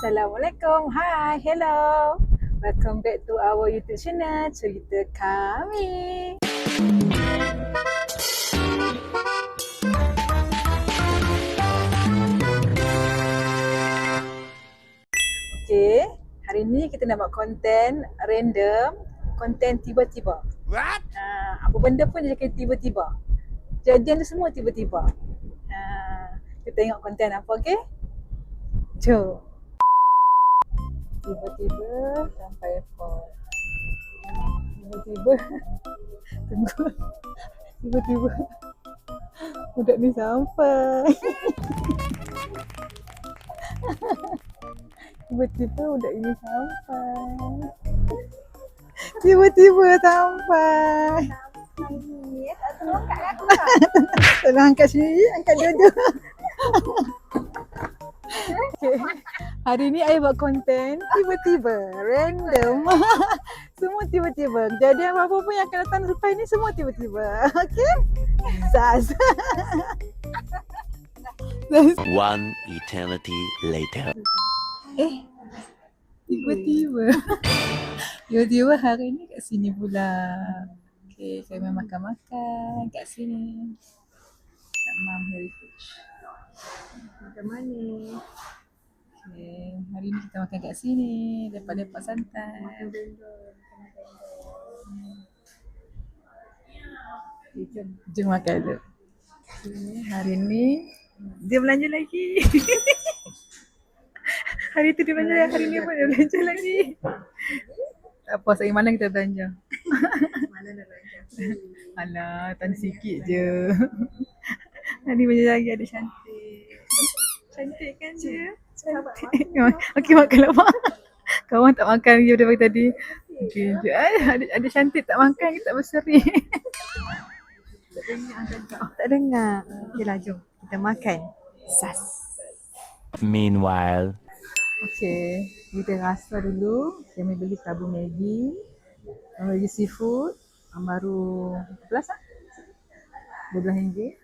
Assalamualaikum. Hi, hello. Welcome back to our YouTube channel, Cerita Kami. Okay, hari ni kita nak buat konten random, konten tiba-tiba. What? Apa benda pun jadi tiba-tiba. Kejadian tu semua tiba-tiba. Kita tengok konten apa, okay? Jom. Tiba-tiba sampai pos. Tiba-tiba tunggu. Tiba-tiba budak ni sampai. Tiba-tiba budak ini sampai. Tiba-tiba sampai. Tak tolong kat aku tak? Tolong angkat sendiri, angkat dua-dua. Okay. Hari ni saya buat konten tiba-tiba, random. Semua tiba-tiba. Jadi apa-apa pun yang akan datang lepas ni semua tiba-tiba. Okay? Zaz. One eternity later. Tiba-tiba. Tiba-tiba hari ni kat sini pula. Okay, saya main makan-makan kat sini. Kat Mum Heritage. Macam mana? Okay, hari ni kita makan kat sini. Lepak-lepak santai. Okay, jom makan dulu. Okay, hari ni dia belanja lagi. Hari tu dia belanja, hari ni pun dia belanja lagi. Tak apa, hari mana kita belanja? Mana nak belanja? Alah, tan sikit je. Hari belanja lagi, ada cantik. Cantik kan dia? Cantik. Okey, makan lah mak. Kawan tak makan lagi daripada tadi. Okey, ada cantik tak makan, kita tak berseri. Tak dengar kan kau? Tak dengar. Okeylah, jom kita makan. Sas. Meanwhile. Okey, kita rasa dulu. Kami beli sabun Maggi. Maggi seafood. Baru berapa lah? RM12.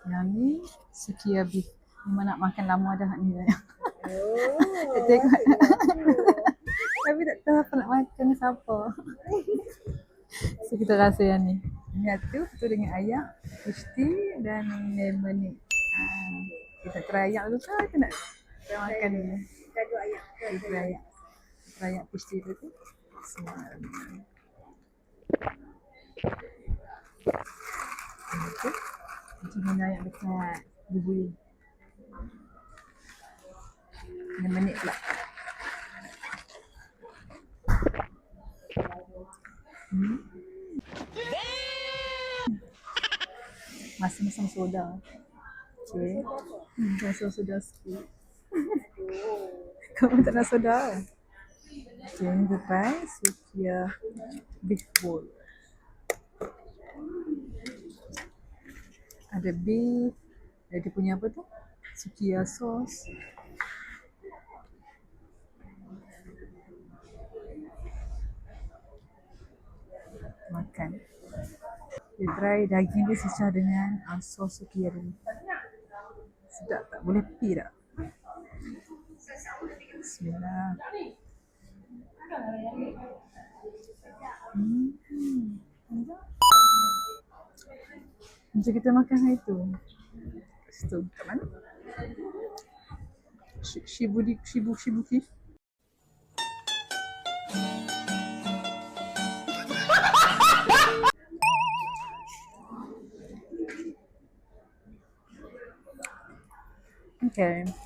Yang ni Sukiya beef. Memang nak makan lama dah ni. Tak tengok. Tapi tak tahu apa nak makan dengan siapa. So kita rasa yang ni. Yang tu dengan ayam, fish dan lemon ni. Kita try ayam dulu ke kita nak try makan dulu? Gaduh ayam. Kita try ayam. Try ayam fish tu tu. Okay. Macam mana ayam dekat bubui. 6 minit pula. Masam-masam soda. Okay. Masam soda sikit. Kamu tak nak soda? Okay, ni kita try Sukiya beef bowl. Ada beef, ada dia punya apa tu? Sukiya sauce. Makan. Kita try daging dia sisa dengan sos Sukiya dulu. Sedap tak? Boleh pi tak? Bismillah. Macam kita makan hari tu. Kat situ. Kat mana? Shibuki.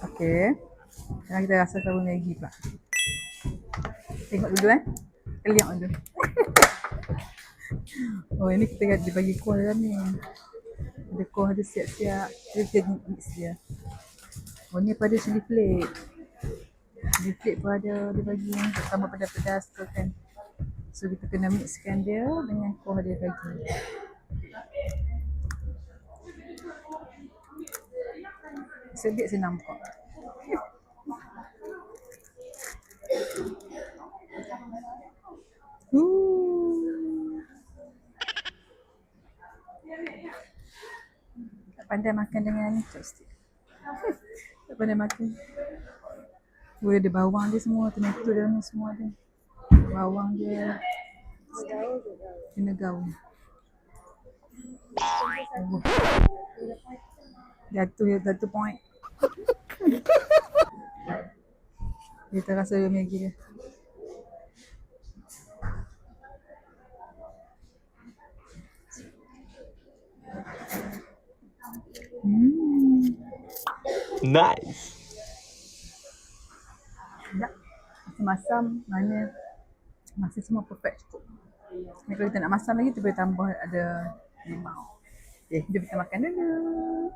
Okay. Sekarang kita rasa sabun Maggi pula. Tengok dulu Kita lihat dulu. Oh, ini kita ada bagi kuah dalam ni. Ada kuah, ada siap-siap. Kita mix dia. Oh, ni pada chili flake. Chili flake pun ada dia bagi yang tambah pedas-pedas tu kan. So kita kena mixkan dia dengan kuah dia bagi. Sedap senang kok. Tak pandai makan dengan chopstick. Tak pandai makan. Boleh ada bawang dia semua, tomato dalam ni semua ada. Bawang dia kena gaul. Jatuh point. Dia terasa Maggi dia. Nice. Sedap. Masam, mana masih semua perfect cukup. Ni kalau kita nak masam lagi, kita boleh tambah ada limau. Okay, jom kita makan dulu.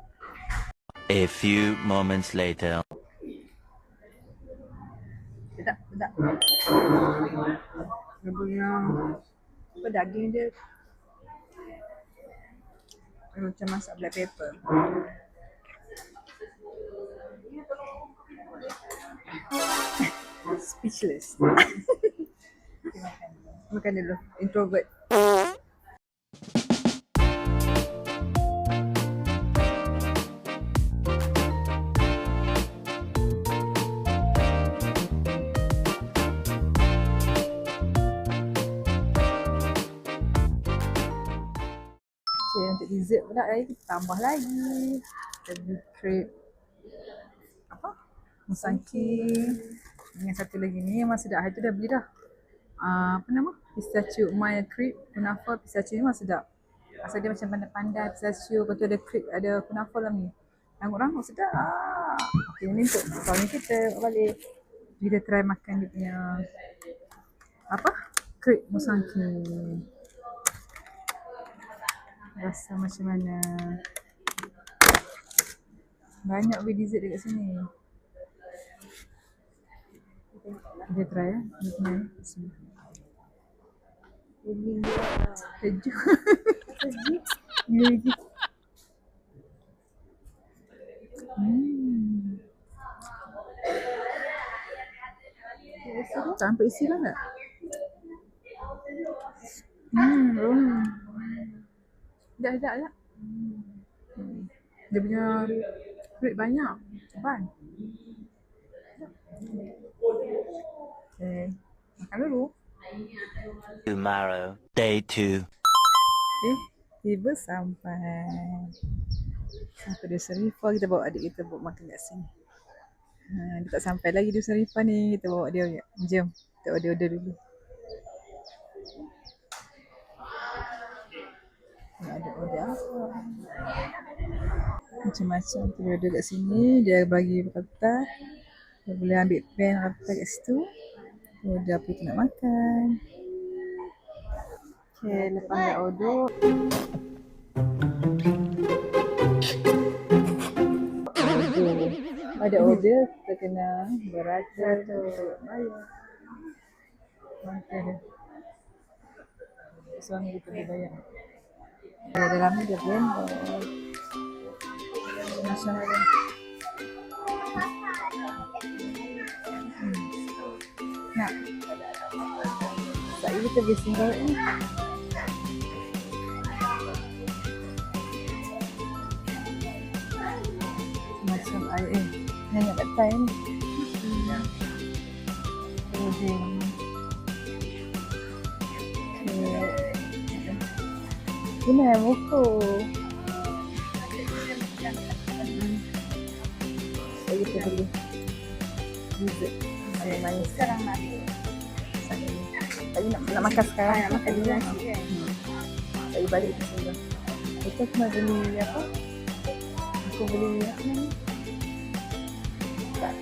A few moments later. Sedap. Dia punya apa daging dia macam masak black pepper. Speechless. Okay, makan dulu. Introvert. Okay, untuk dessert pula lagi kita tambah lagi. Kita crepe apa? Musangki. Dengan satu lagi ni memang sedap. Hari tu dah beli dah. Apa nama? Pistachio Maya crepe kunafa pistachio ni memang sedap. Asal dia macam pandai-pandai pistachio, lepas tu ada crepe, ada kunafa dalam ni. Rangut-rangut sedap. Okay, ni untuk tahun ni kita balik. Kita try makan dia punya apa? Crepe musangki. Rasa macam mana? Banyak weh dessert dekat sini. Kita try ya. Keju. Ni lagi. Sampai isi lah tak? Sekejap. Dia punya crepe banyak. Apaan? Okay. Makan dulu. Tomorrow, day 2. Tiba sampai. Sampai di Serifah, kita bawa adik kita buat makan kat sini. Dia tak sampai lagi di Serifah ni. Kita bawa dia. Jom. Kita order dulu. Ada order apa? Macam-macam kita order kat sini. Dia bagi kertas. Kita boleh ambil pen kertas kat situ. Order apa kita nak makan. Okay, lepas dah order. Ada order, kita kena beratur untuk bayar. Maka dia. Suami kita bayar. Dalam ni dia blender. Macam mana? Nak? Tak, kita beli singgah ni. Macam air hanya kat Thai ni. Kemudian ini buku. Jadi kita beli dessert manis-manis. Sekarang nak tadi nak makan sekarang. Nak makan di nasi kan. Tadi balik ke sini. Kita cuma beli apa? Aku beli apa ni? Tak.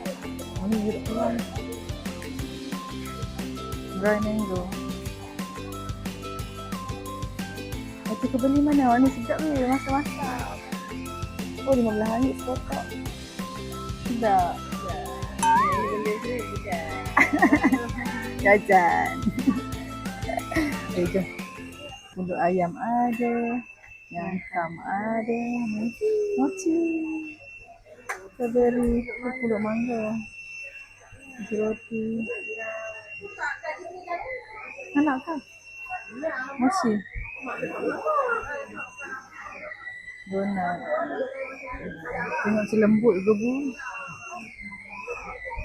Ini juga keluar. Dry mango. Aku beli mana? Warna sedap ni. Masak-masak. Oh, RM15 sekotak. Sedap. Jajan. Jom. Untuk ayam ada. Nyangkam ada. Mochi. Strawberry. Pulut mangga. Roti. Anak kah? Mochi. Donat. Tengok si lembut ke bu.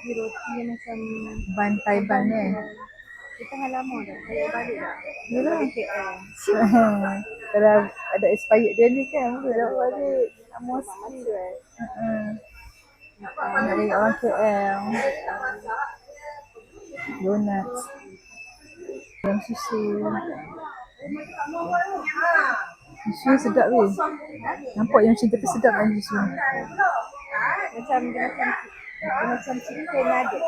roti yang macam Bantai ban ni. kita dah lama dah. Saya balik dah. Yalah. Balik KL. Kalau ada expired dia ni kan, mula dah balik. Masa Nak balik orang KL. Donuts. Yang susu. Susu sedap weh. Nampak yang macam tapi sedap kan susu. macam chicken nugget.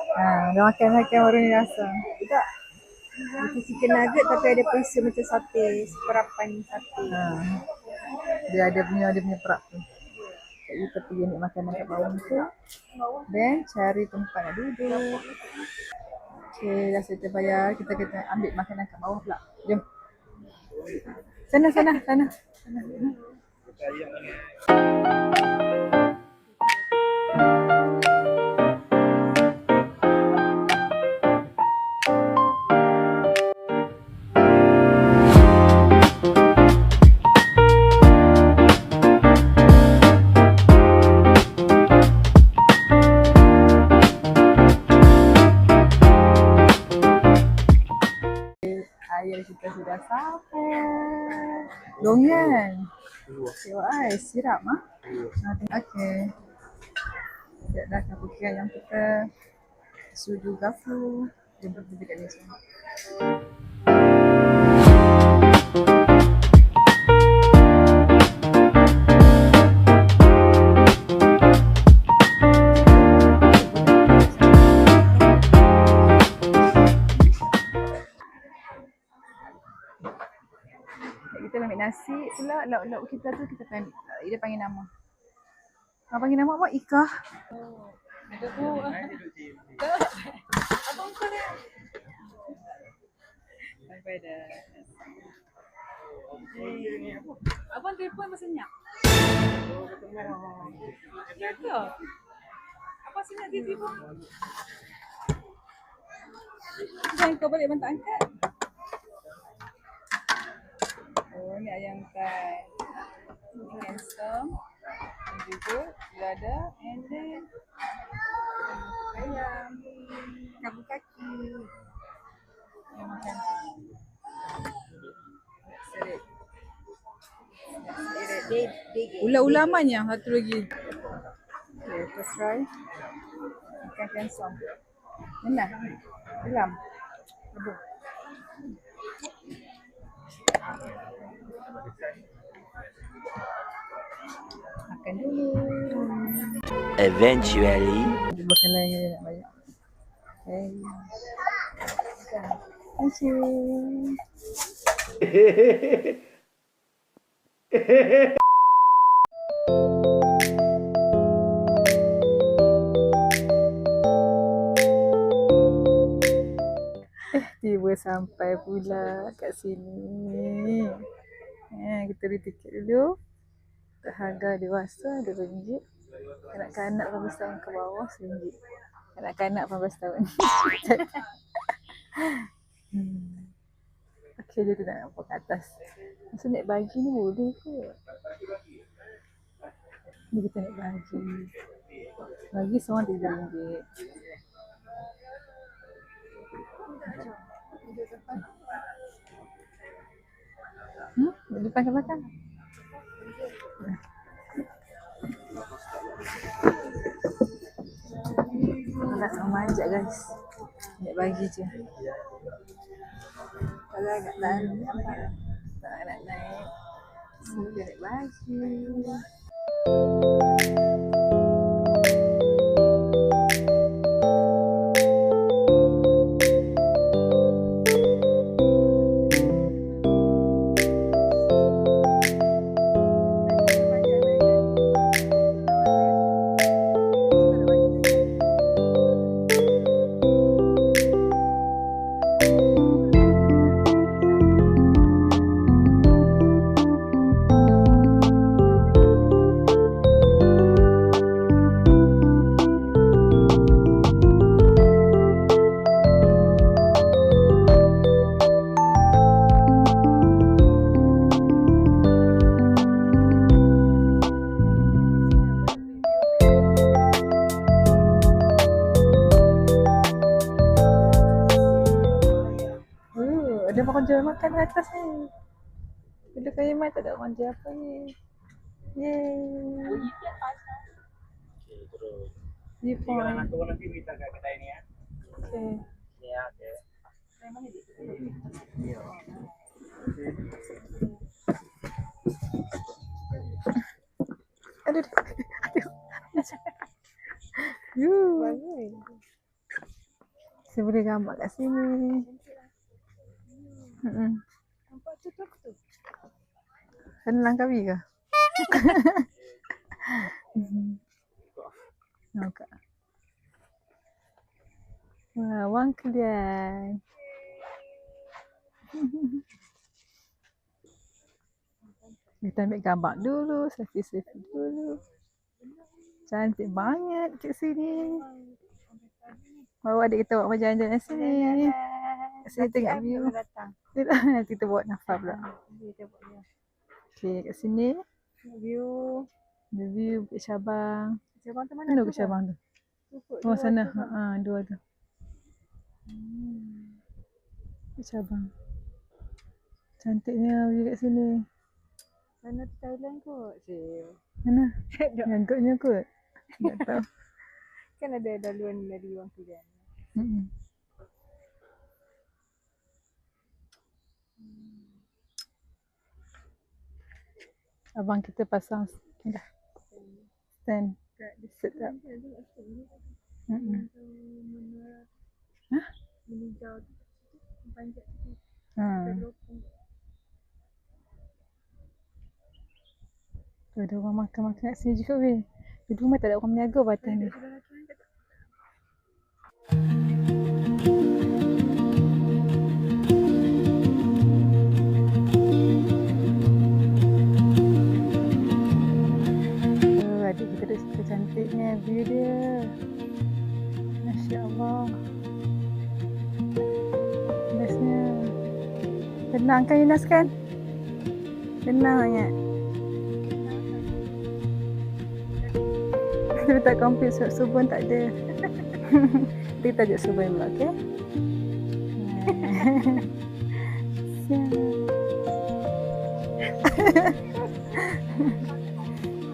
Dah makan baru ni rasa. Tak. Macam chicken nugget tapi ada perisa macam sate, seperapan sate. Dia ada punya perak tu. Jadi kita pergi ambil makanan kat bawah tu. Then cari tempat nak duduk. Okay, dah settle bayar. Kita kena ambil makanan kat bawah pula. Jom. Sana. Air kita sudah sampai. Longan. Tengok ais, sirap ah. Okey. Siap dah kapuknya yang kita. Sudu gafu. Jom pergi dekat ni semua. Kita ambil nasi pula, lauk-lauk kita tu kita akan dia panggil nama. Abang panggil nama apa? Ika. Abang kau dah. Sampai dah. Abang telefon masa senyap. Ya ke? Abang senyap dia telefon. Jangan kau balik bantah angkat. Oh, ni ayam kan. Ini handsome. Dan juga lada and then ayam. Kabu kaki. Yang makan. Serit. Ular-ulamannya satu lagi. Okay, let's try. Ikan handsome. Mana? Dalam. Aduh. Makan dulu. Eventually. Dia makan lain nak banyak. Okay. Thank you. Tiba sampai pula kat sini. Kita beli tiket dulu. Harga dewasa RM2. Kanak-kanak 15 tahun ke bawah RM1. Kanak-kanak 15 tahun. Okey, dia tu nak nampak kat atas. Masa naik bagi ni boleh ke? Ni kita naik bagi. Bagi seorang RM3. Depan ke belakang? Nak memanjat guys. Naik bagi je. Kalau agak lalu tak nak naik. Semua naik bagi. Jom kerja makan atas ni. Kedai Kaya Mai tak ada orang kerja apa ni. Yeay. Viewpoint. Nanti nanti kita ke kedai ni ya. Okay. Ya, oke. Aduh. Aduh. Saya boleh gambar kat sini. Nampak tu tu tu. Senang kami ke? Nampak. Wah, Wang Kelian. Kita ambil gambar dulu, selfie-selfie dulu. Cantik banget kat sini. Bawa adik kita buat jalan-jalan sini. Kat sini tengok view. Nanti kita buat nafas pula. Okay, kat sini. View. The view Bukit Cabang. Cabang tu mana? Mana Bukit Cabang tu? Oh, sana. Dua tu. Bukit Cabang. Cantiknya view kat sini. Mana tu Thailand kot. Mana? Agaknya kot. Tak tahu. Kan ada laluan dari Wang Kelian. Abang kita pasang stand. Set up. Hah? Meninjau tu. Panjat tu. Tu ada orang makan-makan kat sini juga weh. Di rumah tak ada orang meniaga batas ni. Adik kita dah suka cantiknya view dia. Masya Allah. Bestnya. Tenang kan Yunas kan? Tenang sangat. Kita tak komplit subun tak ada. Kita tajuk subun pula, okey?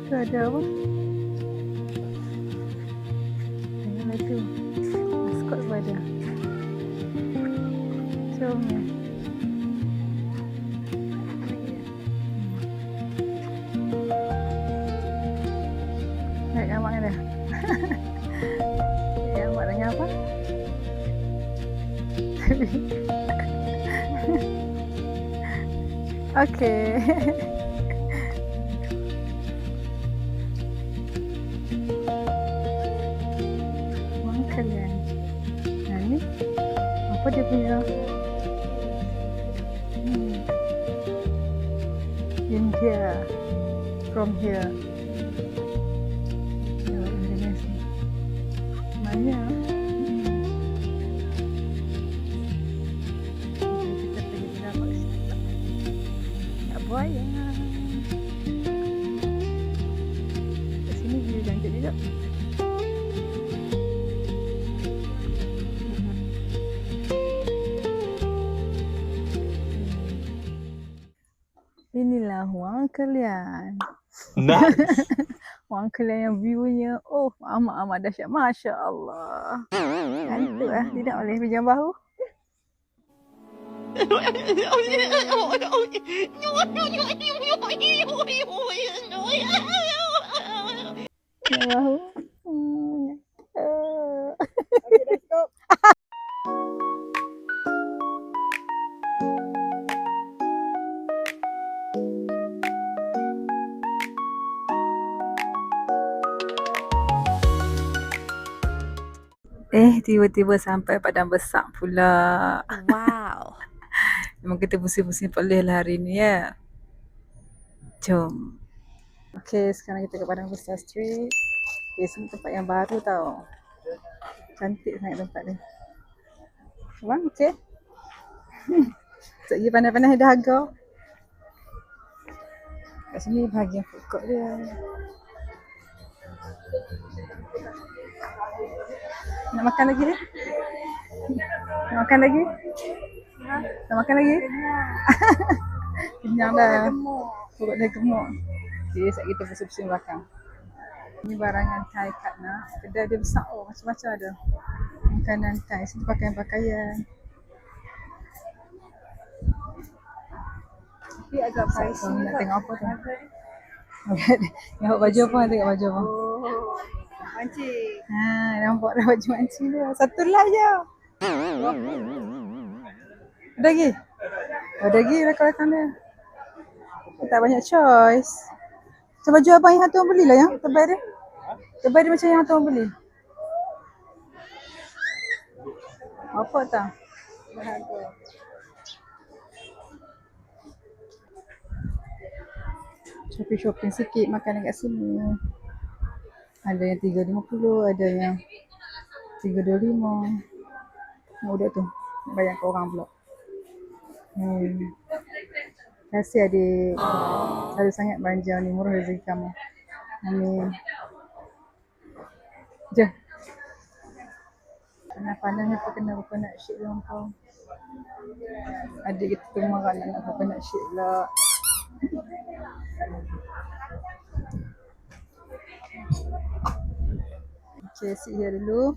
Tu ada apa? Tengoklah tu. Maskot pun ada. Jom. Naik gambar kan dah? Gambar dengan apa? Okey. Wang Kelian. Nah ni apa dia punya? India. From here. Indonesia. Banyak. Kita pergi berapa sini? Tak buaya. Kat sini view cantik juga. Inilah Wang Kelian. Nice. Wang Kelian yang view-nya amat dahsyat. Masya Allah. Cantik lah. Tidak boleh pinjam bahu. Pinjam bahu. Okey, dah stop. Tiba-tiba sampai Padang Besar pula. Wow. Memang kita pusing-pusing pelih lah hari ni ya. Jom. Okay, sekarang kita ke Padang Besar Street. Sini tempat yang baru tau. Cantik sangat tempat ni. Bang, okay? Sekejap lagi pandai-pandai dahaga. Kat sini bahagian food court dia. Nak makan lagi ni? Nak makan lagi? Nak makan lagi? Kenyang dah. Gemuk. Perut dah gemuk. Okay, sekejap kita bersih-bersih belakang. Ni barangan Thai kat nak. Kedai dia besar macam-macam ada. Makanan Thai, sini pakaian-pakaian. Tapi agak pricey Nak juga. tengok apa tu? Nampak baju apa? Tengok baju apa? Oh, mancing. Nampak dah baju mancing dia. Satu lah je. Ada lagi? Ada lagi belakang dia. Tak banyak choice. Macam baju abang yang hantu orang beli lah yang tebal dia. Tebal dia macam yang hantu orang beli. Apa tak? Berharga. Shopping sikit makanan kat sini. Ada yang $3.50, ada yang $3.25. Mudah tu. Banyak orang pula. Terima kasih adik. Selalu sangat belanja ni, murah rezeki kamu. Amin. Jom. Panas-panas apa kena coconut shake lah kau. Adik kita tu marah nak coconut shake pula. Okay, sit here dulu.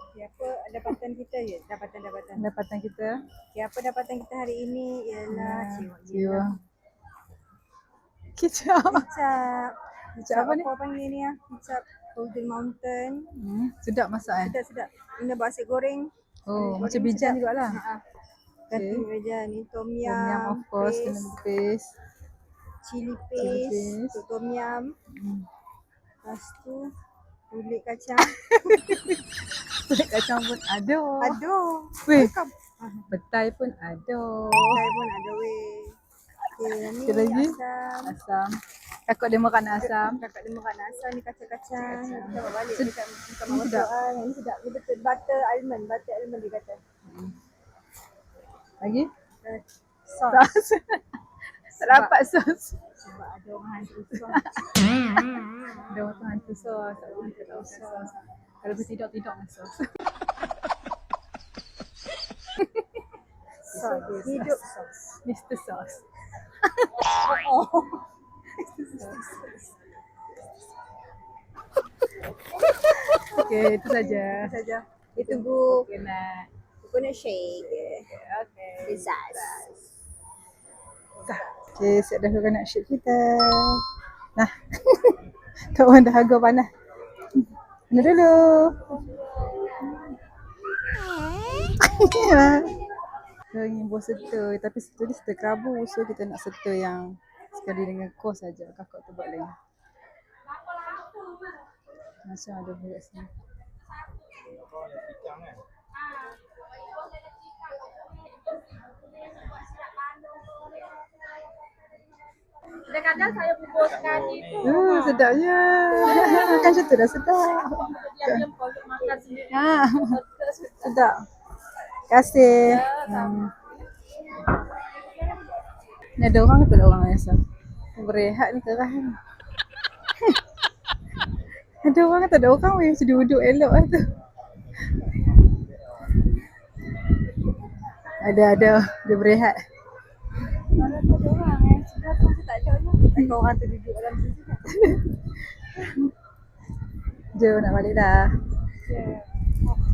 Okay, apa dapatan kita je? Dapatan. Pendapatan kita. Okay, apa dapatan kita hari ini ialah Jiwa. Kicap. kicap. Kicap apa ni? Apa panggil ni ya? Kicap Golden Mountain. Sedap masak Sedap. Ini buat nasi goreng. Oh, macam bijan jugalah. Ganti meja ni tom Tom yum yum, of course, kena paste. chili Chili paste, paste. untuk tom yum. Lepas tu kulit kacang. Kulit kacang pun ada. Aduh. Weh, Welcome. petai pun ada. Saya pun ada weh. Okay, ni Sikit lagi. asam. Asam. Kakak dia makan asam. Kakak dia makan asam ni kacang-kacang. Kita bawa balik Sedap. dekat Sedap. mama doan. Ini sedap. Ni betul butter almond dia kata. Lagi? Sos. Sos. Tak dapat sos. Sebab ada orang hantu sos. Ada orang tu hantu sos. Tak boleh tak tahu sos. Kalau bertidak dengan sos. Sos. Hidup sos. Mr. Sos. Okay, itu saja. Saja. Kita tunggu Coconut. coconut shake. Okay. Desas. Okay, siap dah coconut shake kita. Nah. Kawan dah harga panas. Mana dulu? Kita ingin buat serta, tapi serta ni serta kerabu. So kita nak serta yang sekali dengan kos saja. Kakak tu buat lain. Macam ada buat sini. Kadang-kadang saya kumpulkan itu. Sedapnya. Makan macam tu dah sedap. Diam-diam kalau makan sendiri. Sedap. Terima kasih. Ni ada orang ke tak ada orang biasa? Berehat ni kerah ni. Ada orang ke tak ada orang weh? Macam duduk elok lah tu. Ada. Dia berehat. Kalau tu ada orang sebelah tu tak ada je. Tak orang tu duduk dalam situ kan. Jom nak balik dah.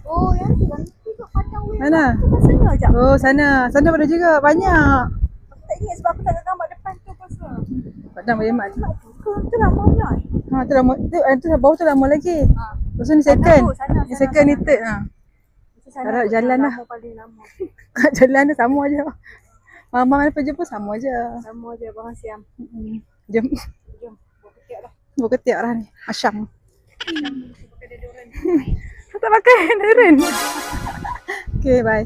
Oh, yang tu kan. Tengok padang weh. Mana? Sana je. Oh sana. Sana ada juga. Banyak. Aku tak ingat sebab aku tak ada gambar depan tu pasal. Padang berhemat tu. Tu lah maunya. Tu lama. Tu bawah tu lama lagi. Lepas tu ni second. Sana, Ni second ni third. Harap jalan lah. Paling lama. Jalan dia sama je. Mama mana pergi pun sama je. Sama je Abang Siam. Jom. Jom. Buat ketiak dah. Buat ketiak lah ni. Asyam. Tak pakai deodorant. Okay, bye.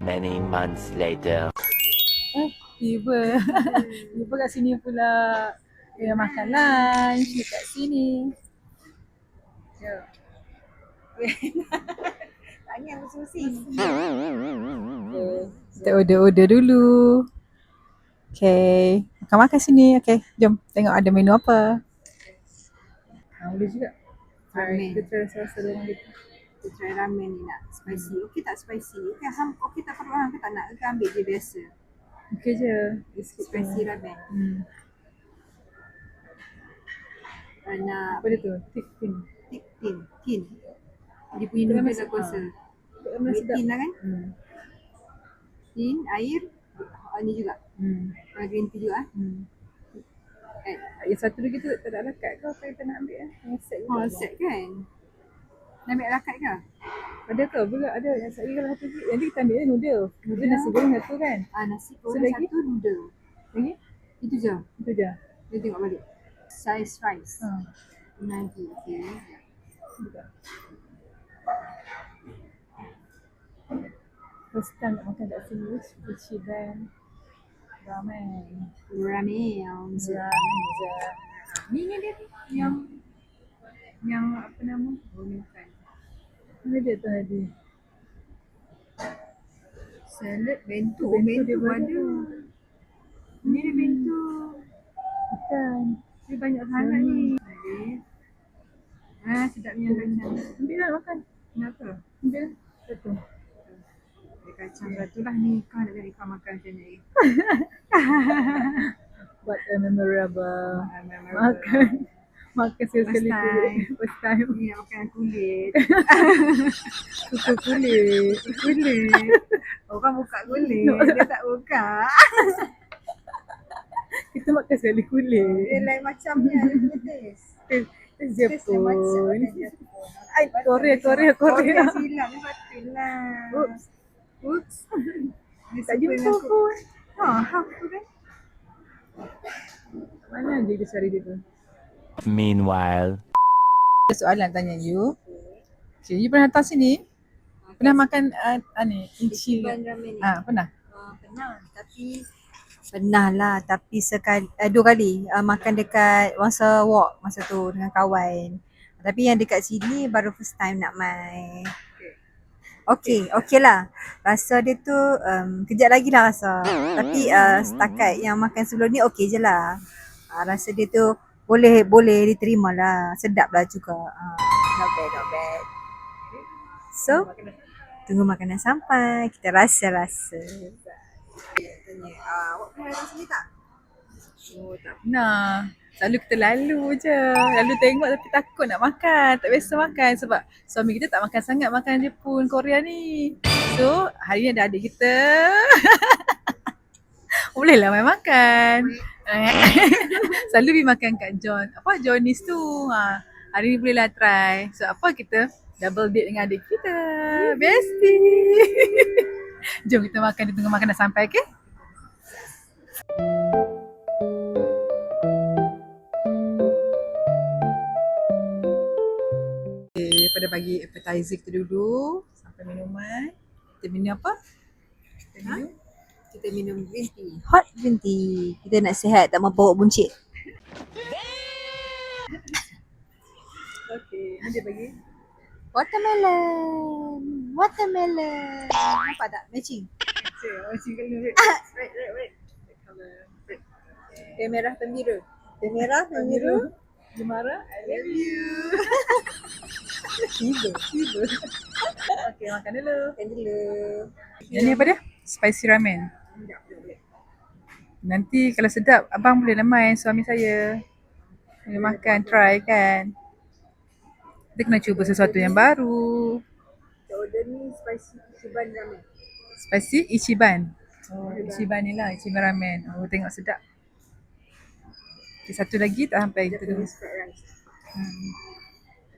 Many months later. Tiba. Tiba kat sini pula. Dia makan lunch dekat sini. Jom. Tanya aku susi. Kita order dulu. Okay. Makan-makan sini. Okay. Jom. Tengok ada menu apa. Boleh juga. Kita try rasa-rasa dengan kita. Kita try ramen ni nak spicy. Okey tak spicy? Okey tak perlu hang ke tak nak ke ambil je biasa. Okey je. Spicy ramen. Nak Apa dia tu? Thick thin. tin. Dia punya noodle aku rasa. Memang sedap. Tin lah kan? Tin, air, ni juga. Green tea juga. Yang satu lagi tu tak ada alakat kau apa yang kita nak ambil Yang set juga. Set kan? Nak ambil alakat ke? Ada ke? Pula ada yang set lagi kalau satu lagi. Nanti kita ambil noodle. Noodle nasi goreng satu kan? Nasi So, goreng lagi? satu noodle. Lagi? Itu je. Itu je. Kita tengok balik. Size rice. Ha. Nanti, okey. First time nak makan kat sini Ichiban ramen. Ramen. Ni dia yang apa nama? Makan. Mana dia tu tadi? Salad bento. Bento dia Bento ada. ada. Ni dia bento. Bukan. Dia banyak sangat ni. Sedapnya kacang. Ambil lah makan. Kenapa? Ambil lah. Satu. Dia kacang satu lah ni. Kau nak tengok kau makan macam ni. What a memorable makan. Makan sekali kulit. First time. Ni nak makan kulit. Susu kulit. Kulit. Orang buka kulit. Dia tak buka. Kita makan sekali kulit. Dia lain macam ni. Dia punya taste. It's Taste yang macam Jepun. Jepun. Korea. Korea silap ni patutlah. Oops. Dia Tak suka jumpa dengan pun. half tu kan? Mana dia cari dia tu? Meanwhile. Soalan tanya you. Okay, you pernah datang sini? Pernah makan Ichiban ramen ni. Pernah? Pernah lah tapi sekali 2 kali makan dekat masa walk masa tu dengan kawan. Tapi yang dekat sini baru first time nak main. Okey lah. Rasa dia tu kejap lagi lah rasa. Tapi setakat yang makan sebelum ni okey je lah. Rasa dia tu boleh diterima lah. Sedap lah juga. Not bad. So, tunggu makanan sampai. Kita rasa-rasa. Tanya, awak pernah datang sini tak? Oh, tak pernah. Selalu kita lalu je. Lalu tengok tapi takut nak makan. Tak biasa makan sebab suami kita tak makan sangat makanan Jepun, Korea ni. So, hari ni ada adik kita. Bolehlah main makan. Selalu pergi makan kat Johnny's tu. Hari ni bolehlah try. So, kita double date dengan adik kita. Bestie. Jom kita makan, dia tunggu makanan sampai, okay? Daripada bagi appetizer kita dulu sampai minuman. Kita minum apa? Kita minum green tea. Hot green tea. Kita nak sihat, tak mahu bawa buncit. Okay, ni dia bagi. Watermelon. Nampak tak? Matching. Macam kalau red. Red color. Red. Teh merah pembiru. Dia marah? I love you. Tiba. Okay, makan dulu. Yang ni apa dia? Spicy ramen. Nanti kalau sedap, abang boleh main suami saya. Boleh makan, try kan. Kita kena cuba sesuatu yang baru. Order ni spicy Ichiban ramen. Spicy Ichiban. Oh, Ichiban ni lah, Ichiban ramen. Oh, tengok sedap. Okay, satu lagi tak sampai kita dulu.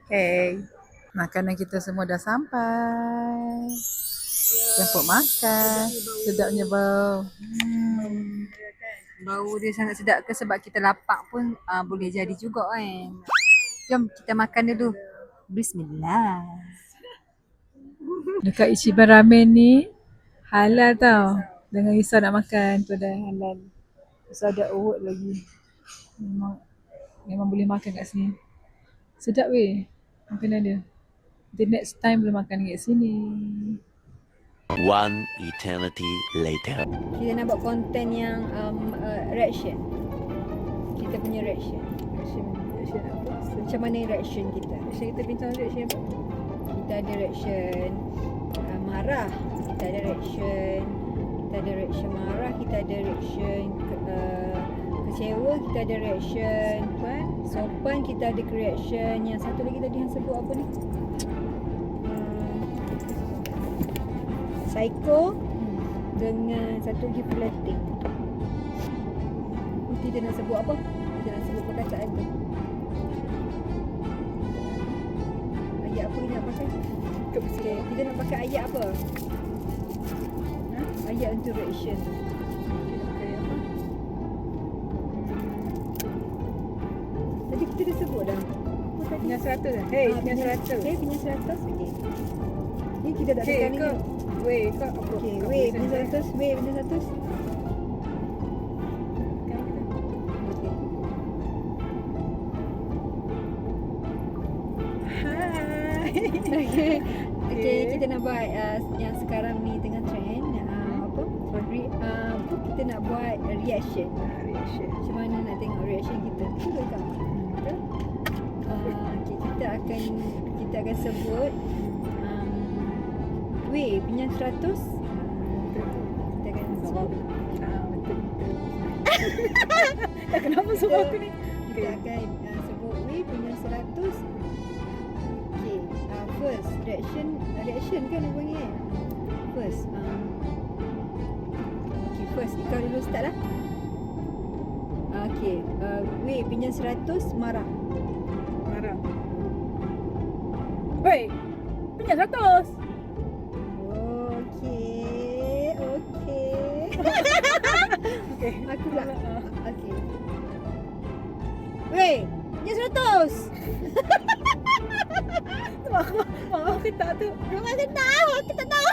Okay. Makanan kita semua dah sampai. Jemput makan. Sedapnya bau. Bau dia sangat sedap ke sebab kita lapar pun boleh jadi juga kan. Jom kita makan dulu. Bismillah. Dekat Ichiban ramen ni halal tau. Dengan risau nak makan tu dah halal. Terus ada award lagi. Memang boleh makan kat sini. Sedap weh makanan dia. The next time boleh makan kat sini. One eternity later. Kita nak buat konten yang reaction. Kita punya reaction. Reaction apa? Macam mana reaction kita? Reaction kita bintang reaction apa? Kita ada reaction marah, kita ada reaction. Kita ada reaction marah, kita ada reaction kecewa, kita ada reaction sopan, kita ada reaction. Yang satu lagi tadi yang sebut apa ni? Psycho dengan satu lagi flirting. Kita nak sebut apa? Kita nak sebut perkataan tu. Ayat apa kita nak pakai? Okay, kita nak pakai ayat apa? Ayat untuk reaction. Tadi kita dah sebut dah. Punya 100 dah. Hey, punya 100. Hey, punya 100. Okey. Ni kita dah Okay, tekan ni. kau. Weh, kau apa? Okey, kau weh, present punya 100. Weh, punya 100. Okey. Okey, kita nak buat yang sekarang ni tengah trend apa? Kita nak buat reaction. Reaction. Macam mana nak tengok reaction kita? Betul tak? Betul. Okey, kita akan sebut weh punya 100. Kita akan sebut. Betul. Kenapa sebut aku ni? Kita akan sebut weh punya 100. Okay, first reaction kan orang panggil kan? First okay, first kau dulu start lah. Okay, weh punya 100 marah. Marah. Weh, punya 100. Okay. Okay. Aku pula. Okay. Weh, punya 100. Maaf kita tu. Memang saya tahu, aku tak tahu.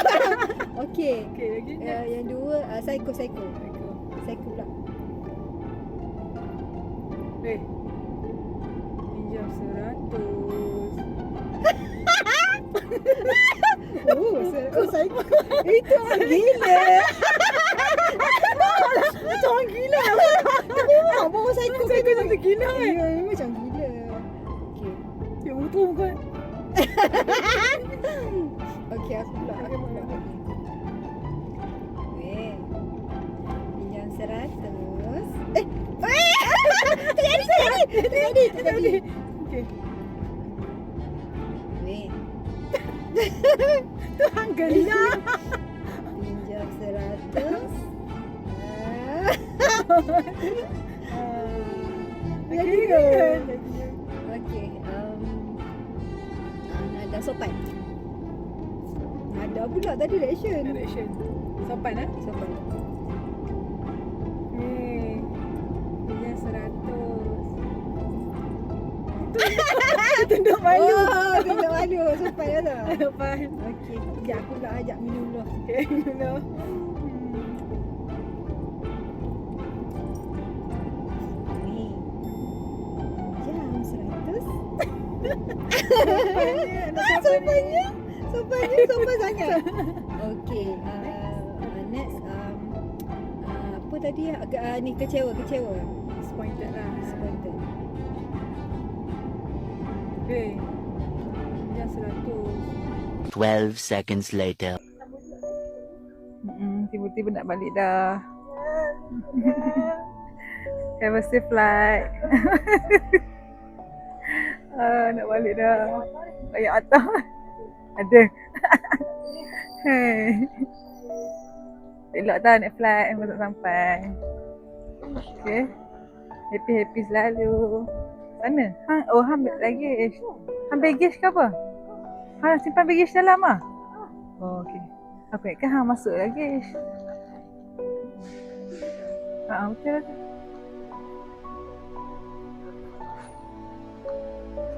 Okey. Okay, lagi. Yang dua psycho pula. Weh. Pinjam 100. Psycho. Itu orang gila. Macam orang gila. Memang bawa psycho Psycho gila kan? Ya, macam gila. Okey. Ya, betul bukan? Okey, aku pula. Weh. Pinjam 100. Terjadi. Okay. Weh. Tuhan gelap. Pinjam 100. Lagi kan? Okey. Nada sopan. Nada pula tadi reaction. Direction. Sopan ah? Sopan. Pinjam 100. Tunduk malu. Oh, tunduk malu. Sopan ya tak? Sopan. Okey. Sekejap aku nak ajak minum dulu. Okay, you know. Ni. Jam 100. Sopannya. Sopan sangat. Okey. Next. Apa tadi? Agak ni kecewa. Disappointed lah. Disappointed. Okay. Pinjam 100. 12 seconds later. Tiba-tiba nak balik dah. Have a safe flight. Nak balik dah. Ayat atas. Ada. Hey. Elok tau naik flight yang tak sampai. Okay. Happy selalu. Sana? Hang baggage. Hang baggage ke apa? Hang simpan baggage dalam ah? Oh, okay. Aku ingatkan hang masuk baggage. Betul lah.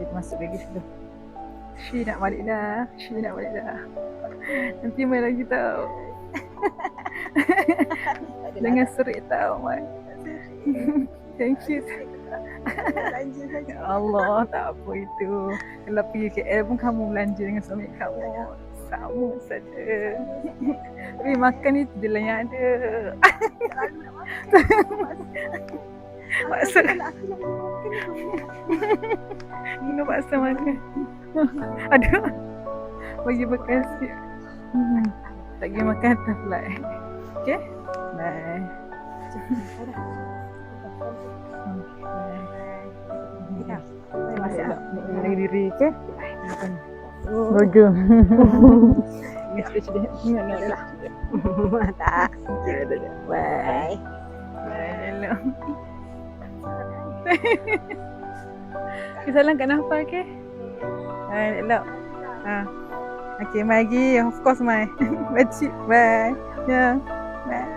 Kita masuk baggage dulu. She nak balik dah. Nanti main lagi tau. Jangan serik tau, Mai. Thank you. Ya Allah, tak apa itu. Kalau pergi KL pun kamu belanja dengan suami kamu. Sama saja. Tapi makan itu je lah yang ada. Paksa. Minum paksa makan. Aduh. Bagi makan sikit. Tak pergi makan atas pula. Okay? Bye. Jaga diri, okay? Roger. Ini stretch dia. Tak. Bye. Bye. Hello. Salam kat Nafa, okay? Bye. Hello. Okay, mai lagi. Of course, mai. Bye. Bye. Yeah. Bye.